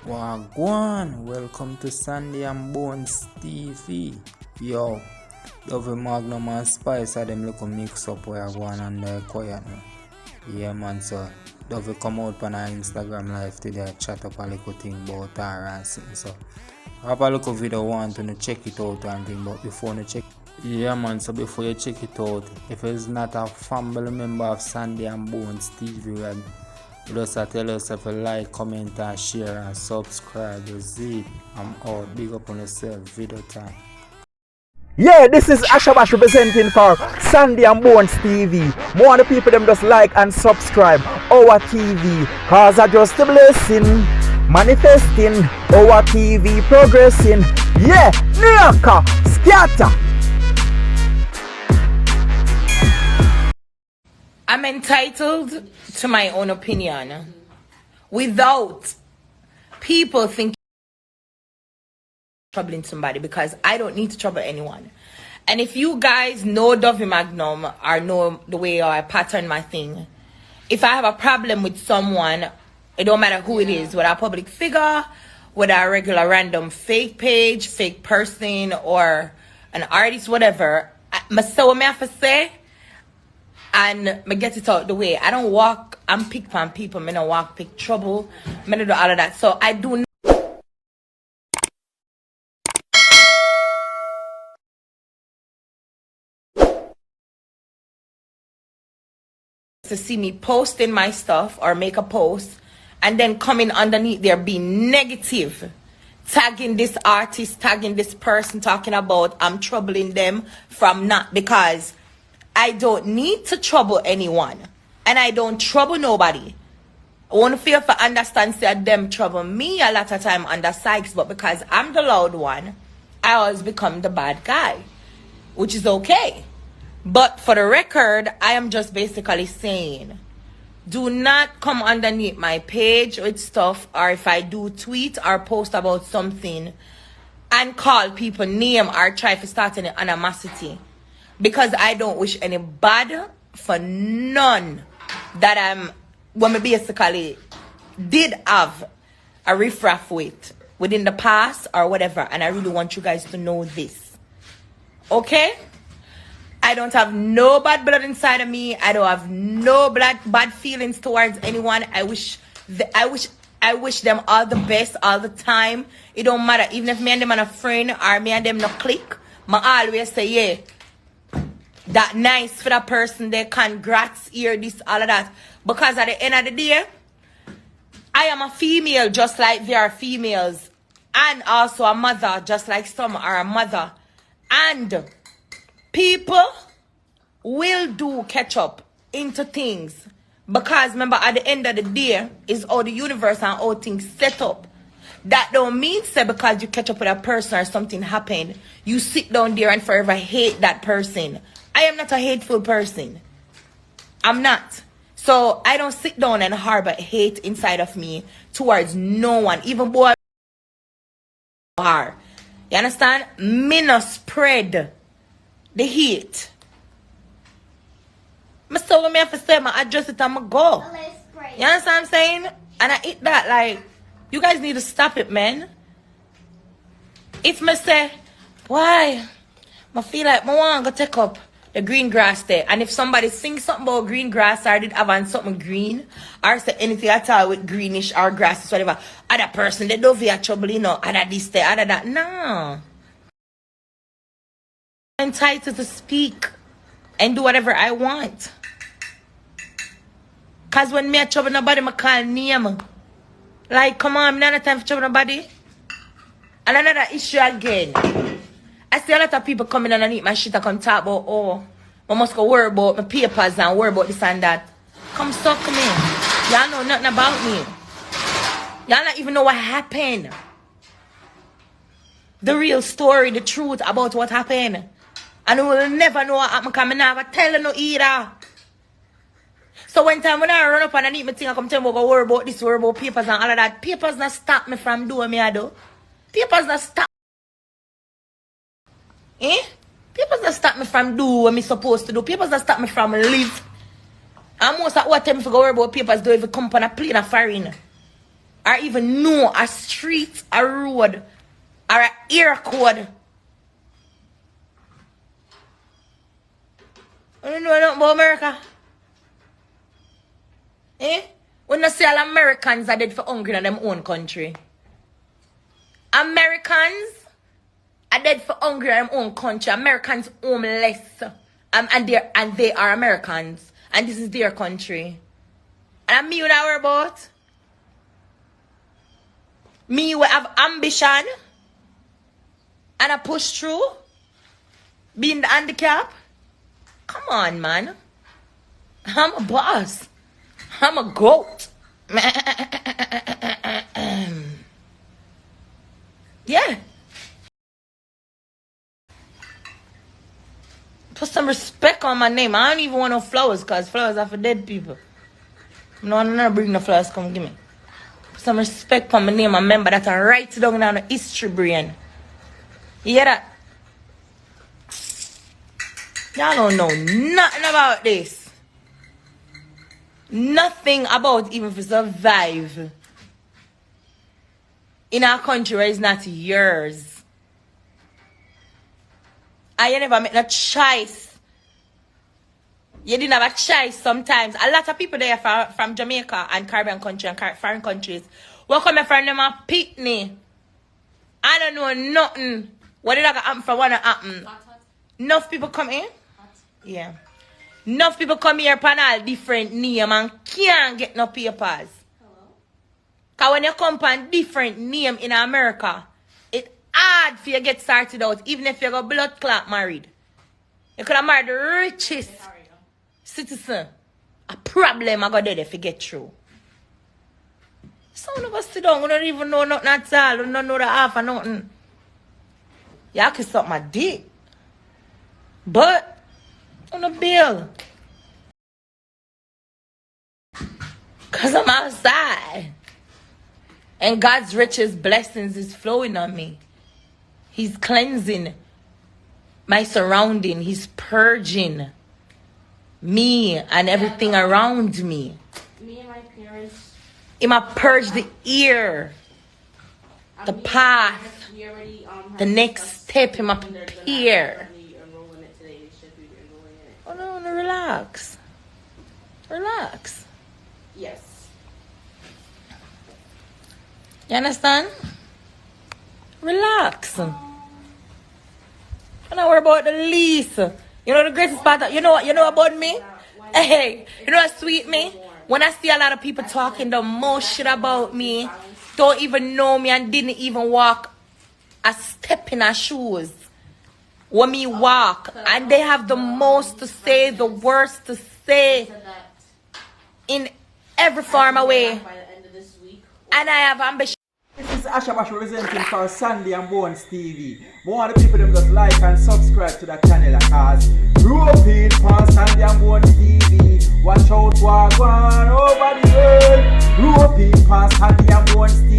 Wagwan, welcome to Sandy and Bonez TV. Yo, Dovey Magnum and Spice are them little mix up where I go on and they're quiet now. Yeah man, so Dovey come out on our Instagram live today, chat up a little thing about her and something. So I have a little video want to check it out and thing, but before you check yeah man, so before you check it out, if it's not a family member of Sandy and Bonez TV, just tell yourself a like, comment and share and subscribe. Z, I'm out. Big up on yourself. Video time. Yeah, this is Ashabash representing for Sandy and Bonez TV. More of the people them just like and subscribe our TV, cause I just a blessing, manifesting our TV progressing. Yeah, Nyaka, scatter. I'm entitled to my own opinion without people thinking troubling somebody, because I don't need to trouble anyone. And if you guys know Dovey Magnum or know the way I pattern my thing, if I have a problem with someone, it don't matter who it is, whether a public figure, whether a regular random fake page, fake person, or an artist, whatever, I say what I have to say and me get it out the way. I don't walk and pick from people. I don't walk pick trouble. I don't do all of that. So I do not to see me posting my stuff or make a post and then coming underneath there being negative, tagging this artist, tagging this person, talking about I'm troubling them from not, because I don't need to trouble anyone and I don't trouble nobody. I won't feel for understand say them trouble me a lot of time under Sykes, but because I'm the loud one, I always become the bad guy, which is okay. But for the record, I am just basically saying, do not come underneath my page with stuff, or if I do tweet or post about something and call people name or try to start any animosity, because I don't wish any bad for none that I'm when I basically did have a riffraff with within the past or whatever, and I really want you guys to know this. Okay? I don't have no bad blood inside of me. I don't have no bad feelings towards anyone. I wish them all the best all the time. It don't matter. Even if me and them are a friend or me and them no click, I always say, yeah, that nice for that person there, congrats, here, this, all of that. Because at the end of the day, I am a female just like there are females. And also a mother just like some are a mother. And people will do catch up into things, because remember at the end of the day is all the universe and all things set up. That don't mean say because you catch up with a person or something happened, you sit down there and forever hate that person. I am not a hateful person. I'm not. So I don't sit down and harbor hate inside of me towards no one, even boy. You understand? Me no spread the hate. I still what me have to say, I address it and I go. You understand what I'm saying? And I eat that, like, you guys need to stop it, man. If me say, why? I feel like I want to go take up the green grass there. And if somebody sings something about green grass or did have on something green, or say anything at all with greenish or grasses, whatever, other person, they don't feel trouble, you know, other this there, other that. No. I'm entitled to speak and do whatever I want. Cause when me a trouble nobody, I call name. Like, come on, I'm not have time for trouble nobody. And another issue again. I see a lot of people coming underneath my shit and come talk about, oh, I must go worry about my papers and worry about this and that. Come suck me. Y'all know nothing about me. Y'all not even know what happened. The real story, the truth about what happened. And we will never know what happened because I never tell no either. So when time when I run up and I need my thing, I come tell me go worry about this, worry about papers and all of that. Papers not stop me from doing me I do. Papers not stop. Papers not stop me from do what me supposed to do. Papers not stop me from live. And most of what time if I go worry about papers do if you come on a plane or foreign. or even know a street, a road, or an ear code. You don't know nothing about America? Eh? We not say all Americans are dead for hungry in them own country. Americans are dead for hungry in them own country. Americans homeless. And they are Americans. And this is their country. And I'm me what I worry about. Me will have ambition. And I push through. Being the handicap. Come on, man. I'm a boss. I'm a goat. Yeah. Put some respect on my name. I don't even want no flowers, because flowers are for dead people. No, I'm not bring no flowers, come give me. Put some respect on my name. I remember that I write it down on the history brain. You hear that? Y'all don't know nothing about this. Nothing about even to survive in our country where it's not yours. And you never make no choice. You didn't have a choice sometimes. A lot of people there from Jamaica and Caribbean country and foreign countries will come here from them and picnic. I don't know nothing. What did I happen for what happen? Enough people come in? Yeah. Enough people come here upon all different name and can't get no papers. Hello? Because when you come upon different name in America, it's hard for you to get started out, even if you got blood clot married. You could have married the richest citizen. A problem I got there if you get through. Some of us sit down, we don't even know nothing at all. We don't know the half of nothing. Y'all can suck my dick. But on a bill. Because I'm outside. And God's richest blessings is flowing on me. He's cleansing my surrounding. He's purging me and everything around me. Me and my parents. He might purge the ear, the path, the next step. He might prepare. Oh no, relax. Relax. Yes. You understand? Relax. I'm not worried about the least. You know the greatest part you know about me? Hey, you know what sweet me? When I see a lot of people talking the most shit about me, don't even know me and didn't even walk a step in her shoes. When me walk, and they have the most to say, the worst to say, in every form of way. And I have ambition. This is Ashabash representing for Sandy and Bonez TV. More of the people them just like and subscribe to the channel because European for Sandy and Bonez TV. Watch out what going on over the world. European for Sandy and Bonez TV.